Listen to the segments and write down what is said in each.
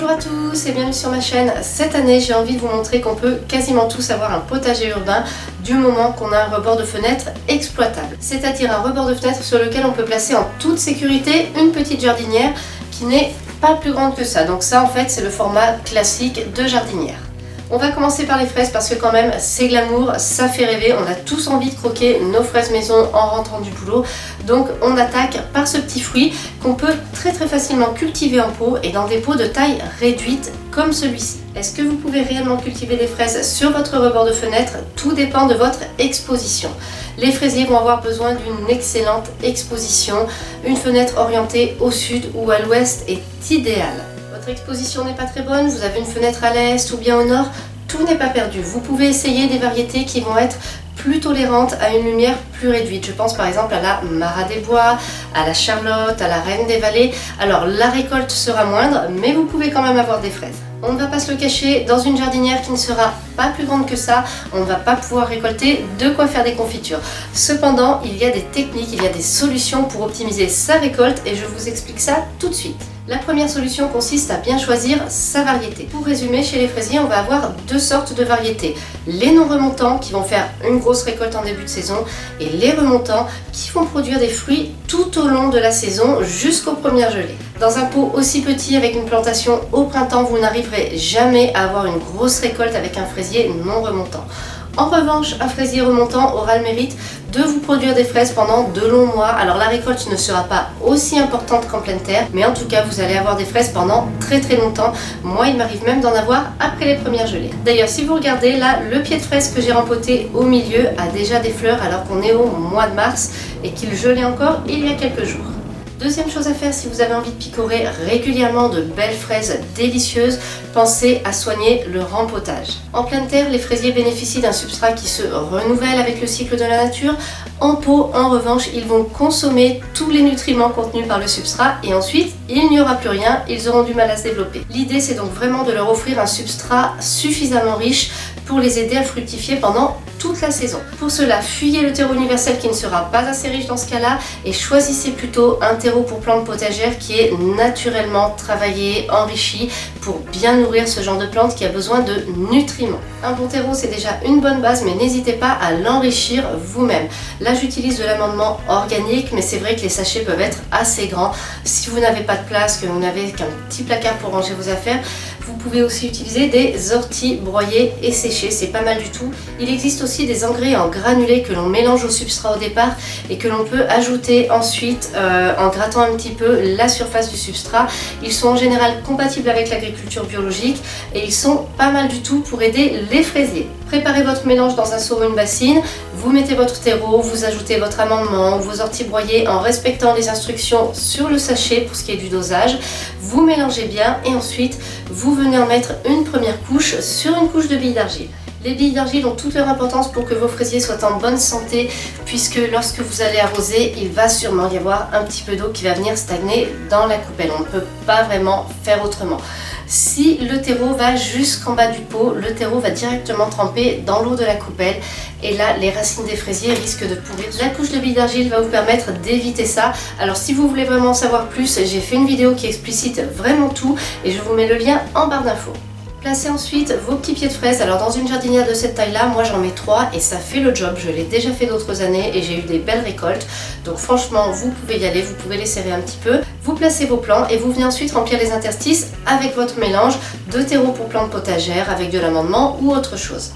Bonjour à tous et bienvenue sur ma chaîne. Cette année, j'ai envie de vous montrer qu'on peut quasiment tous avoir un potager urbain du moment qu'on a un rebord de fenêtre exploitable. C'est-à-dire un rebord de fenêtre sur lequel on peut placer en toute sécurité une petite jardinière qui n'est pas plus grande que ça. Donc ça, en fait, c'est le format classique de jardinière. On va commencer par les fraises parce que quand même c'est glamour, ça fait rêver, on a tous envie de croquer nos fraises maison en rentrant du boulot. Donc on attaque par ce petit fruit qu'on peut très facilement cultiver en pot et dans des pots de taille réduite comme celui-ci. Est-ce que vous pouvez réellement cultiver des fraises sur votre rebord de fenêtre? Tout dépend de votre exposition. Les fraisiers vont avoir besoin d'une excellente exposition. Une fenêtre orientée au sud ou à l'ouest est idéale. Votre exposition n'est pas très bonne, vous avez une fenêtre à l'est ou bien au nord, tout n'est pas perdu. Vous pouvez essayer des variétés qui vont être plus tolérantes à une lumière plus réduite. Je pense par exemple à la Marat des Bois, à la Charlotte, à la Reine des Vallées. Alors la récolte sera moindre, mais vous pouvez quand même avoir des fraises. On ne va pas se le cacher, dans une jardinière qui ne sera pas plus grande que ça, on ne va pas pouvoir récolter de quoi faire des confitures. Cependant, il y a des techniques, il y a des solutions pour optimiser sa récolte et je vous explique ça tout de suite. La première solution consiste à bien choisir sa variété. Pour résumer, chez les fraisiers, on va avoir deux sortes de variétés. Les non remontants qui vont faire une grosse récolte en début de saison et les remontants qui vont produire des fruits tout au long de la saison jusqu'aux premières gelées. Dans un pot aussi petit avec une plantation au printemps, vous n'arriverez jamais à avoir une grosse récolte avec un fraisier non remontant. En revanche, un fraisier remontant aura le mérite de vous produire des fraises pendant de longs mois. Alors la récolte ne sera pas aussi importante qu'en pleine terre, mais en tout cas vous allez avoir des fraises pendant très longtemps. Moi il m'arrive même d'en avoir après les premières gelées. D'ailleurs si vous regardez là, le pied de fraise que j'ai rempoté au milieu a déjà des fleurs alors qu'on est au mois de mars et qu'il gelait encore il y a quelques jours. Deuxième chose à faire si vous avez envie de picorer régulièrement de belles fraises délicieuses, pensez à soigner le rempotage. En pleine terre, les fraisiers bénéficient d'un substrat qui se renouvelle avec le cycle de la nature. En pot, en revanche, ils vont consommer tous les nutriments contenus par le substrat et ensuite, il n'y aura plus rien, ils auront du mal à se développer. L'idée, c'est donc vraiment de leur offrir un substrat suffisamment riche pour les aider à fructifier pendant toute la saison. Pour cela, fuyez le terreau universel qui ne sera pas assez riche dans ce cas-là et choisissez plutôt un terreau pour plantes potagères qui est naturellement travaillé, enrichi pour bien nourrir ce genre de plante qui a besoin de nutriments. Un bon terreau, c'est déjà une bonne base, mais n'hésitez pas à l'enrichir vous-même. Là, j'utilise de l'amendement organique, mais c'est vrai que les sachets peuvent être assez grands. Si vous n'avez pas de place, que vous n'avez qu'un petit placard pour ranger vos affaires, vous pouvez aussi utiliser des orties broyées et séchées, c'est pas mal du tout. Il existe aussi des engrais en granulés que l'on mélange au substrat au départ et que l'on peut ajouter ensuite en grattant un petit peu la surface du substrat. Ils sont en général compatibles avec l'agriculture biologique et ils sont pas mal du tout pour aider les fraisiers. Préparez votre mélange dans un seau ou une bassine, vous mettez votre terreau, vous ajoutez votre amendement ou vos orties broyées en respectant les instructions sur le sachet pour ce qui est du dosage. Vous mélangez bien et ensuite vous venez en mettre une première couche sur une couche de billes d'argile. Les billes d'argile ont toute leur importance pour que vos fraisiers soient en bonne santé puisque lorsque vous allez arroser, il va sûrement y avoir un petit peu d'eau qui va venir stagner dans la coupelle. On ne peut pas vraiment faire autrement. Si le terreau va jusqu'en bas du pot, le terreau va directement tremper dans l'eau de la coupelle et là les racines des fraisiers risquent de pourrir. La couche de billes d'argile va vous permettre d'éviter ça. Alors si vous voulez vraiment en savoir plus, j'ai fait une vidéo qui explicite vraiment tout et je vous mets le lien en barre d'infos. Placez ensuite vos petits pieds de fraises. Alors dans une jardinière de cette taille là, moi j'en mets 3 et ça fait le job. Je l'ai déjà fait d'autres années et j'ai eu des belles récoltes. Donc franchement vous pouvez y aller, vous pouvez les serrer un petit peu. Vous placez vos plants et vous venez ensuite remplir les interstices avec votre mélange de terreau pour plantes potagères avec de l'amendement ou autre chose.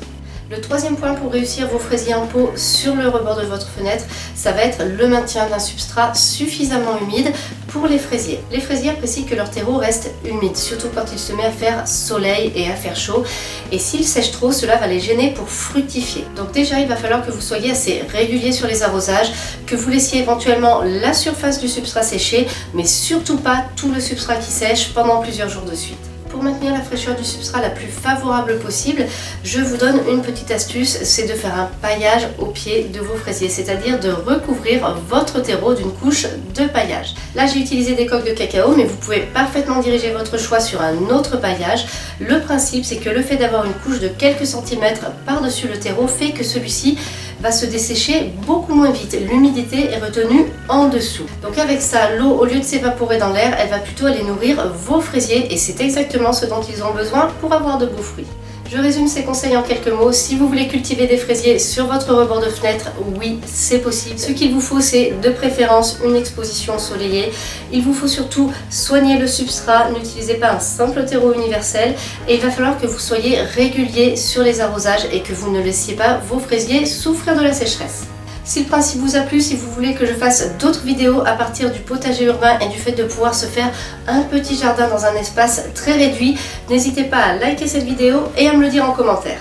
Le troisième point pour réussir vos fraisiers en pot sur le rebord de votre fenêtre, ça va être le maintien d'un substrat suffisamment humide pour les fraisiers. Les fraisiers apprécient que leur terreau reste humide, surtout quand il se met à faire soleil et à faire chaud. Et s'il sèche trop, cela va les gêner pour fructifier. Donc déjà, il va falloir que vous soyez assez régulier sur les arrosages, que vous laissiez éventuellement la surface du substrat sécher, mais surtout pas tout le substrat qui sèche pendant plusieurs jours de suite. Pour maintenir la fraîcheur du substrat la plus favorable possible, je vous donne une petite astuce, c'est de faire un paillage au pied de vos fraisiers, c'est-à-dire de recouvrir votre terreau d'une couche de paillage. Là j'ai utilisé des coques de cacao, mais vous pouvez parfaitement diriger votre choix sur un autre paillage. Le principe c'est que le fait d'avoir une couche de quelques centimètres par-dessus le terreau fait que celui-ci va se dessécher beaucoup moins vite. L'humidité est retenue en dessous. Donc avec ça, l'eau, au lieu de s'évaporer dans l'air, elle va plutôt aller nourrir vos fraisiers et c'est exactement ce dont ils ont besoin pour avoir de beaux fruits. Je résume ces conseils en quelques mots. Si vous voulez cultiver des fraisiers sur votre rebord de fenêtre, oui, c'est possible. Ce qu'il vous faut, c'est de préférence une exposition ensoleillée. Il vous faut surtout soigner le substrat. N'utilisez pas un simple terreau universel. Et il va falloir que vous soyez régulier sur les arrosages et que vous ne laissiez pas vos fraisiers souffrir de la sécheresse. Si le principe vous a plu, si vous voulez que je fasse d'autres vidéos à partir du potager urbain et du fait de pouvoir se faire un petit jardin dans un espace très réduit, n'hésitez pas à liker cette vidéo et à me le dire en commentaire.